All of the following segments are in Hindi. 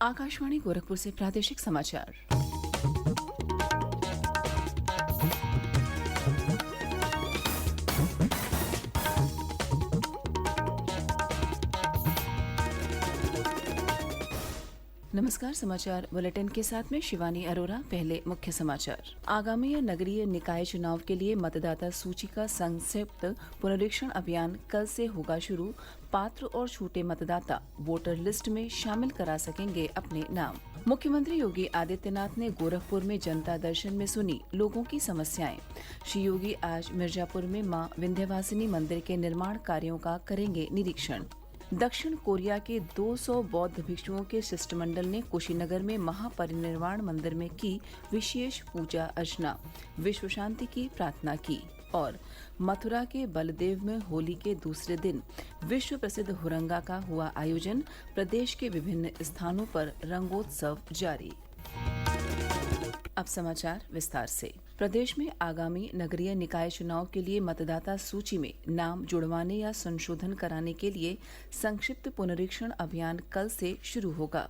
आकाशवाणी गोरखपुर से प्रादेशिक समाचार। नमस्कार। समाचार बुलेटिन के साथ में शिवानी अरोरा। पहले मुख्य समाचार। आगामी नगरीय निकाय चुनाव के लिए मतदाता सूची का संक्षिप्त पुनरीक्षण अभियान कल से होगा शुरू। पात्र और छूटे मतदाता वोटर लिस्ट में शामिल करा सकेंगे अपने नाम। मुख्यमंत्री योगी आदित्यनाथ ने गोरखपुर में जनता दर्शन में सुनी लोगों की समस्याएं। श्री योगी आज मिर्जापुर में मां विंध्यवासिनी मंदिर के निर्माण कार्यों का करेंगे निरीक्षण। दक्षिण कोरिया के 200 बौद्ध भिक्षुओं के शिष्टमंडल ने कुशीनगर में महापरिनिर्वाण मंदिर में की विशेष पूजा अर्चना, विश्व शांति की प्रार्थना की। और मथुरा के बलदेव में होली के दूसरे दिन विश्व प्रसिद्ध हुरंगा का हुआ आयोजन। प्रदेश के विभिन्न स्थानों पर रंगोत्सव जारी। अब समाचार विस्तार से। प्रदेश में आगामी नगरीय निकाय चुनाव के लिए मतदाता सूची में नाम जुड़वाने या संशोधन कराने के लिए संक्षिप्त पुनरीक्षण अभियान कल से शुरू होगा।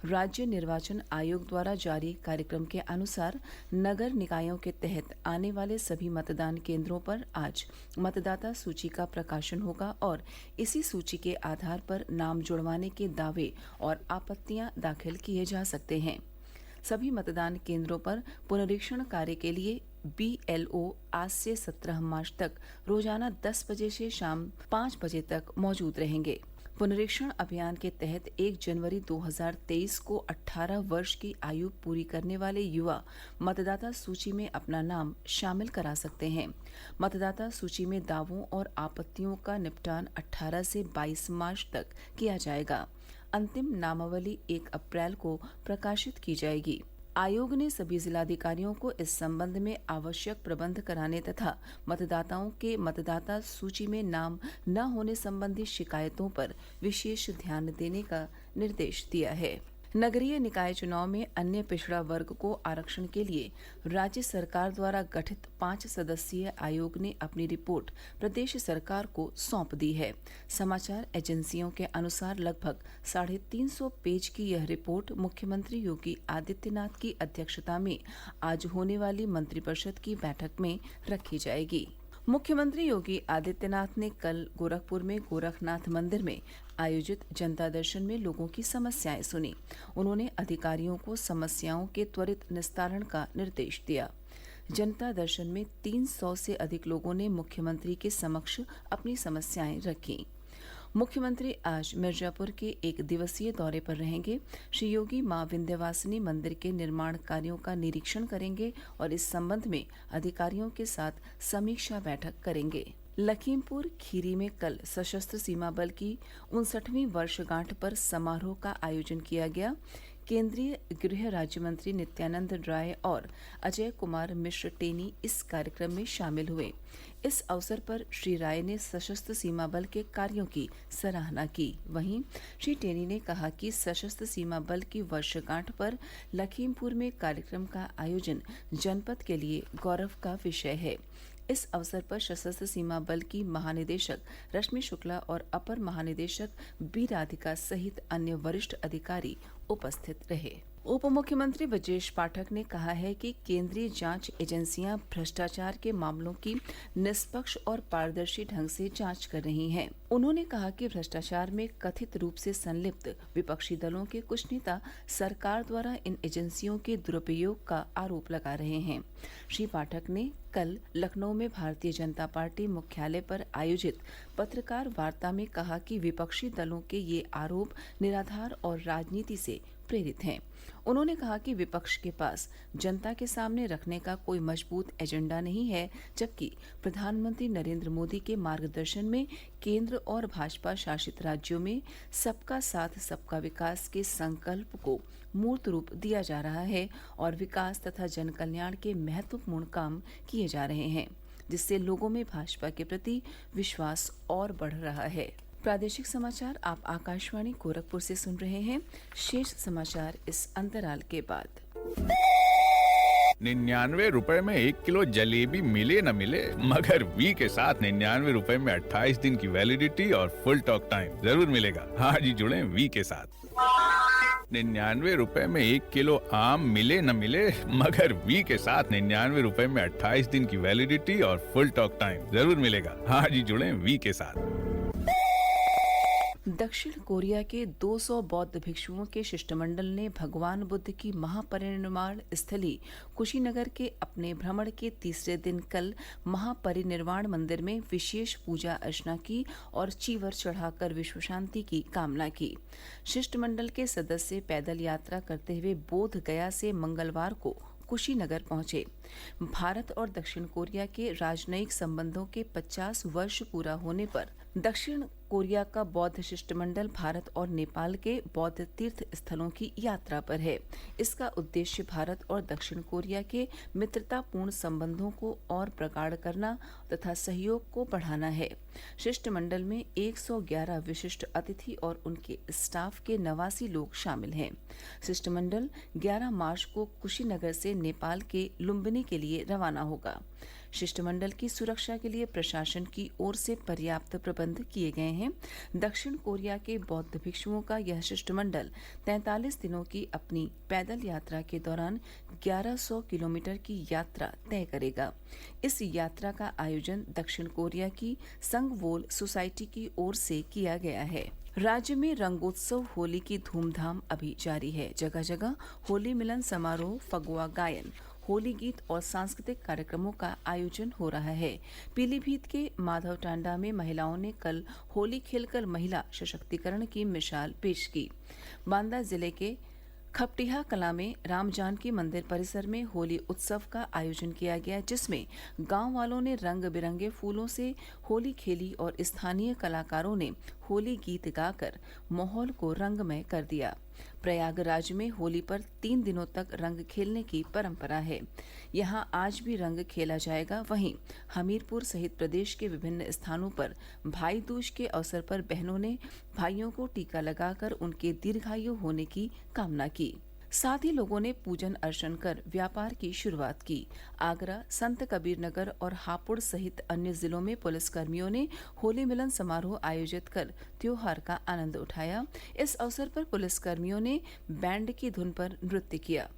राज्य निर्वाचन आयोग द्वारा जारी कार्यक्रम के अनुसार नगर निकायों के तहत आने वाले सभी मतदान केंद्रों पर आज मतदाता सूची का प्रकाशन होगा और इसी सूची के आधार पर नाम जुड़वाने के दावे और आपत्तियां दाखिल किए जा सकते हैं। सभी मतदान केंद्रों पर पुनरीक्षण कार्य के लिए BLO आज से 17 मार्च तक रोजाना 10 बजे से शाम 5 बजे तक मौजूद रहेंगे। पुनरीक्षण अभियान के तहत 1 जनवरी 2023 को 18 वर्ष की आयु पूरी करने वाले युवा मतदाता सूची में अपना नाम शामिल करा सकते हैं। मतदाता सूची में दावों और आपत्तियों का निपटान 18 से 22 मार्च तक किया जाएगा। अंतिम नामावली 1 अप्रैल को प्रकाशित की जाएगी। आयोग ने सभी जिलाधिकारियों को इस संबंध में आवश्यक प्रबंध कराने तथा मतदाताओं के मतदाता सूची में नाम न होने संबंधी शिकायतों पर विशेष ध्यान देने का निर्देश दिया है। नगरीय निकाय चुनाव में अन्य पिछड़ा वर्ग को आरक्षण के लिए राज्य सरकार द्वारा गठित 5 सदस्यीय आयोग ने अपनी रिपोर्ट प्रदेश सरकार को सौंप दी है। समाचार एजेंसियों के अनुसार लगभग 350 पेज की यह रिपोर्ट मुख्यमंत्री योगी आदित्यनाथ की अध्यक्षता में आज होने वाली मंत्रिपरिषद की बैठक में रखी जाएगी। मुख्यमंत्री योगी आदित्यनाथ ने कल गोरखपुर में गोरखनाथ मंदिर में आयोजित जनता दर्शन में लोगों की समस्याएं सुनी। उन्होंने अधिकारियों को समस्याओं के त्वरित निस्तारण का निर्देश दिया। जनता दर्शन में 300 से अधिक लोगों ने मुख्यमंत्री के समक्ष अपनी समस्याएं रखी। मुख्यमंत्री आज मिर्जापुर के 1 दिवसीय दौरे पर रहेंगे। श्री योगी मां विंध्यवासिनी मंदिर के निर्माण कार्यों का निरीक्षण करेंगे और इस संबंध में अधिकारियों के साथ समीक्षा बैठक करेंगे। लखीमपुर खीरी में कल सशस्त्र सीमा बल की 59वीं वर्षगांठ पर समारोह का आयोजन किया गया। केंद्रीय गृह राज्य मंत्री नित्यानंद राय और अजय कुमार मिश्र टेनी इस कार्यक्रम में शामिल हुए। इस अवसर पर श्री राय ने सशस्त्र सीमा बल के कार्यों की सराहना की। वहीं श्री टेनी ने कहा कि सशस्त्र सीमा बल की वर्षगांठ पर लखीमपुर में कार्यक्रम का आयोजन जनपद के लिए गौरव का विषय है। इस अवसर पर सशस्त्र सीमा बल की महानिदेशक रश्मि शुक्ला और अपर महानिदेशक बी राधिका सहित अन्य वरिष्ठ अधिकारी उपस्थित रहे। उप मुख्यमंत्री ब्रजेश पाठक ने कहा है कि केंद्रीय जांच एजेंसियां भ्रष्टाचार के मामलों की निष्पक्ष और पारदर्शी ढंग से जांच कर रही हैं। उन्होंने कहा कि भ्रष्टाचार में कथित रूप से संलिप्त विपक्षी दलों के कुछ नेता सरकार द्वारा इन एजेंसियों के दुरुपयोग का आरोप लगा रहे हैं। श्री पाठक ने कल लखनऊ में भारतीय जनता पार्टी मुख्यालय पर आयोजित पत्रकार वार्ता में कहा कि विपक्षी दलों के ये आरोप निराधार और राजनीति से प्रेरित हैं। उन्होंने कहा कि विपक्ष के पास जनता के सामने रखने का कोई मजबूत एजेंडा नहीं है, जबकि प्रधानमंत्री नरेंद्र मोदी के मार्गदर्शन में केंद्र और भाजपा शासित राज्यों में सबका साथ सबका विकास के संकल्प को मूर्त रूप दिया जा रहा है और विकास तथा जन कल्याण के महत्वपूर्ण काम किए जा रहे हैं, जिससे लोगों में भाजपा के प्रति विश्वास और बढ़ रहा है। प्रादेशिक समाचार आप आकाशवाणी गोरखपुर से सुन रहे हैं। शेष समाचार इस अंतराल के बाद। 99 रुपए में 1 किलो जलेबी मिले न मिले, मगर वी के साथ 99 रुपए में 28 दिन की वैलिडिटी और फुल टॉक टाइम जरूर मिलेगा। आज ही जुड़े वी के साथ। ₹99 में 1 किलो आम मिले न मिले, मगर वी के साथ ₹99 में 28 दिन की वैलिडिटी और फुल टॉक टाइम जरूर मिलेगा। आज ही जुड़े वी के साथ। दक्षिण कोरिया के 200 बौद्ध भिक्षुओं के शिष्टमंडल ने भगवान बुद्ध की महापरिनिर्वाण स्थली कुशीनगर के अपने भ्रमण के तीसरे दिन कल महापरिनिर्वाण मंदिर में विशेष पूजा अर्चना की और चीवर चढ़ाकर विश्व शांति की कामना की। शिष्टमंडल के सदस्य पैदल यात्रा करते हुए बोध गया से मंगलवार को कुशीनगर पहुंचे। भारत और दक्षिण कोरिया के राजनयिक संबंधों के 50 वर्ष पूरा होने पर दक्षिण कोरिया का बौद्ध शिष्टमंडल भारत और नेपाल के बौद्ध तीर्थ स्थलों की यात्रा पर है। इसका उद्देश्य भारत और दक्षिण कोरिया के मित्रतापूर्ण संबंधों को और प्रगाढ़ करना तथा सहयोग को बढ़ाना है। शिष्टमंडल में 111 विशिष्ट अतिथि और उनके स्टाफ के 89 लोग शामिल हैं। शिष्टमंडल 11 मार्च को कुशीनगर से नेपाल के लुम्बिनी के लिए रवाना होगा। शिष्टमंडल की सुरक्षा के लिए प्रशासन की ओर से पर्याप्त प्रबंध किए गए हैं। दक्षिण कोरिया के बौद्ध भिक्षुओं का यह शिष्टमंडल 43 दिनों की अपनी पैदल यात्रा के दौरान 1100 किलोमीटर की यात्रा तय करेगा। इस यात्रा का आयोजन दक्षिण कोरिया की संगवोल सोसाइटी की ओर से किया गया है। राज्य में रंगोत्सव होली की धूमधाम अभी जारी है। जगह जगह होली मिलन समारोह, फगुआ गायन, होली गीत और सांस्कृतिक कार्यक्रमों का आयोजन हो रहा है। पीलीभीत के माधव टांडा में महिलाओं ने कल होली खेलकर महिला सशक्तिकरण की मिसाल पेश की। बांदा जिले के खपटिहा कला में राम जानकी मंदिर परिसर में होली उत्सव का आयोजन किया गया, जिसमें गांव वालों ने रंग बिरंगे फूलों से होली खेली और स्थानीय कलाकारों ने होली गीत गाकर माहौल को रंगमय कर दिया। प्रयागराज में होली पर 3 दिनों तक रंग खेलने की परंपरा है। यहां आज भी रंग खेला जाएगा। वहीं हमीरपुर सहित प्रदेश के विभिन्न स्थानों पर भाई दूज के अवसर पर बहनों ने भाइयों को टीका लगाकर उनके दीर्घायु होने की कामना की। साथ ही लोगों ने पूजन अर्चन कर व्यापार की शुरुआत की। आगरा, संत कबीर नगर और हापुड़ सहित अन्य जिलों में पुलिसकर्मियों ने होली मिलन समारोह आयोजित कर त्योहार का आनंद उठाया। इस अवसर पर पुलिसकर्मियों ने बैंड की धुन पर नृत्य किया।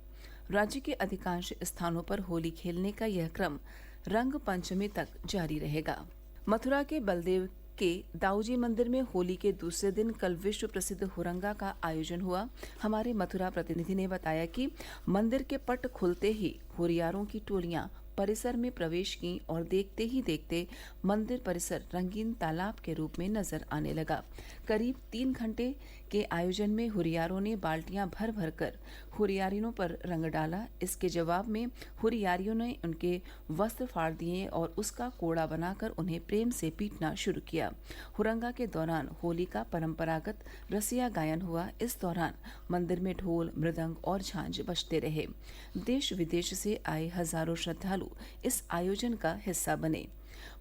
राज्य के अधिकांश स्थानों पर होली खेलने का यह क्रम रंग पंचमी तक जारी रहेगा। मथुरा के बलदेव के दाऊजी मंदिर में होली के दूसरे दिन कल विश्व प्रसिद्ध हुरंगा का आयोजन हुआ। हमारे मथुरा प्रतिनिधि ने बताया कि मंदिर के पट खुलते ही हुरियारों की टोलियां परिसर में प्रवेश की और देखते ही देखते मंदिर परिसर रंगीन तालाब के रूप में नजर आने लगा। करीब 3 घंटे के आयोजन में हुरियारों ने बाल्टियां भर भर कर हुरियारिनों पर रंग डाला। इसके जवाब में हुरियारियों ने उनके वस्त्र फाड़ दिए और उसका कोड़ा बनाकर उन्हें प्रेम से पीटना शुरू किया। हुरंगा के दौरान होली का परंपरागत रसिया गायन हुआ। इस दौरान मंदिर में ढोल, मृदंग और झांझ बजते रहे। देश विदेश से आए हजारों श्रद्धालु इस आयोजन का हिस्सा बने।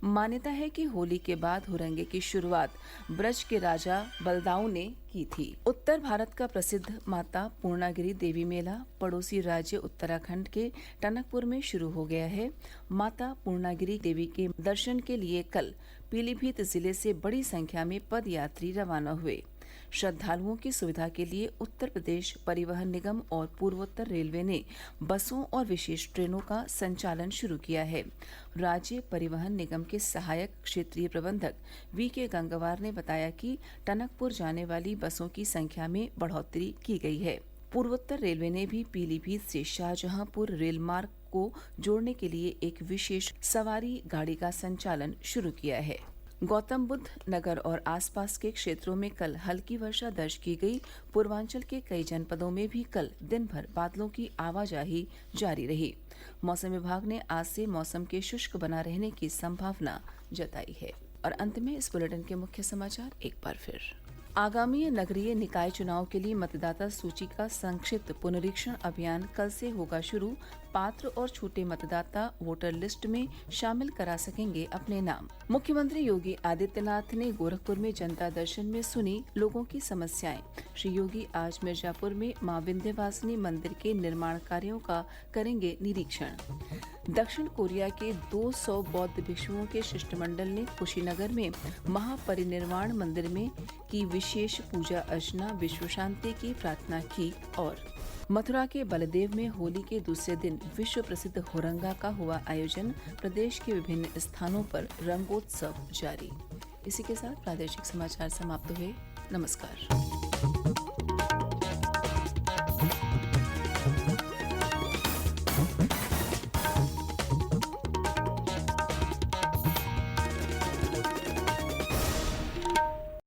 मान्यता है कि होली के बाद हुरंगे की शुरुआत ब्रज के राजा बलदाऊ ने की थी। उत्तर भारत का प्रसिद्ध माता पूर्णागिरी देवी मेला पड़ोसी राज्य उत्तराखंड के टनकपुर में शुरू हो गया है। माता पूर्णागिरी देवी के दर्शन के लिए कल पीलीभीत जिले से बड़ी संख्या में पदयात्री रवाना हुए। श्रद्धालुओं की सुविधा के लिए उत्तर प्रदेश परिवहन निगम और पूर्वोत्तर रेलवे ने बसों और विशेष ट्रेनों का संचालन शुरू किया है। राज्य परिवहन निगम के सहायक क्षेत्रीय प्रबंधक वी.के. गंगवार ने बताया कि टनकपुर जाने वाली बसों की संख्या में बढ़ोतरी की गई है। पूर्वोत्तर रेलवे ने भी पीलीभीत से शाहजहांपुर रेल मार्ग को जोड़ने के लिए एक विशेष सवारी गाड़ी का संचालन शुरू किया है। गौतम बुद्ध नगर और आसपास के क्षेत्रों में कल हल्की वर्षा दर्ज की गई। पूर्वांचल के कई जनपदों में भी कल दिन भर बादलों की आवाजाही जारी रही। मौसम विभाग ने आज से मौसम के शुष्क बना रहने की संभावना जताई है। और अंत में इस बुलेटिन के मुख्य समाचार एक बार फिर। आगामी नगरीय निकाय चुनाव के लिए मतदाता सूची का संक्षिप्त पुनरीक्षण अभियान कल से होगा शुरू। पात्र और छूटे मतदाता वोटर लिस्ट में शामिल करा सकेंगे अपने नाम। मुख्यमंत्री योगी आदित्यनाथ ने गोरखपुर में जनता दर्शन में सुनी लोगों की समस्याएं। श्री योगी आज मिर्जापुर में मां विंध्यवासिनी मंदिर के निर्माण कार्यों का करेंगे निरीक्षण। दक्षिण कोरिया के 200 बौद्ध भिक्षुओं के शिष्टमंडल ने कुशीनगर में महापरिनिर्वाण मंदिर में की विशेष विशेष पूजा अर्चना, विश्व शांति की प्रार्थना की। और मथुरा के बलदेव में होली के दूसरे दिन विश्व प्रसिद्ध होरंगा का हुआ आयोजन। प्रदेश के विभिन्न स्थानों पर रंगोत्सव जारी। इसी के साथ प्रादेशिक समाचार समाप्त हुए। नमस्कार।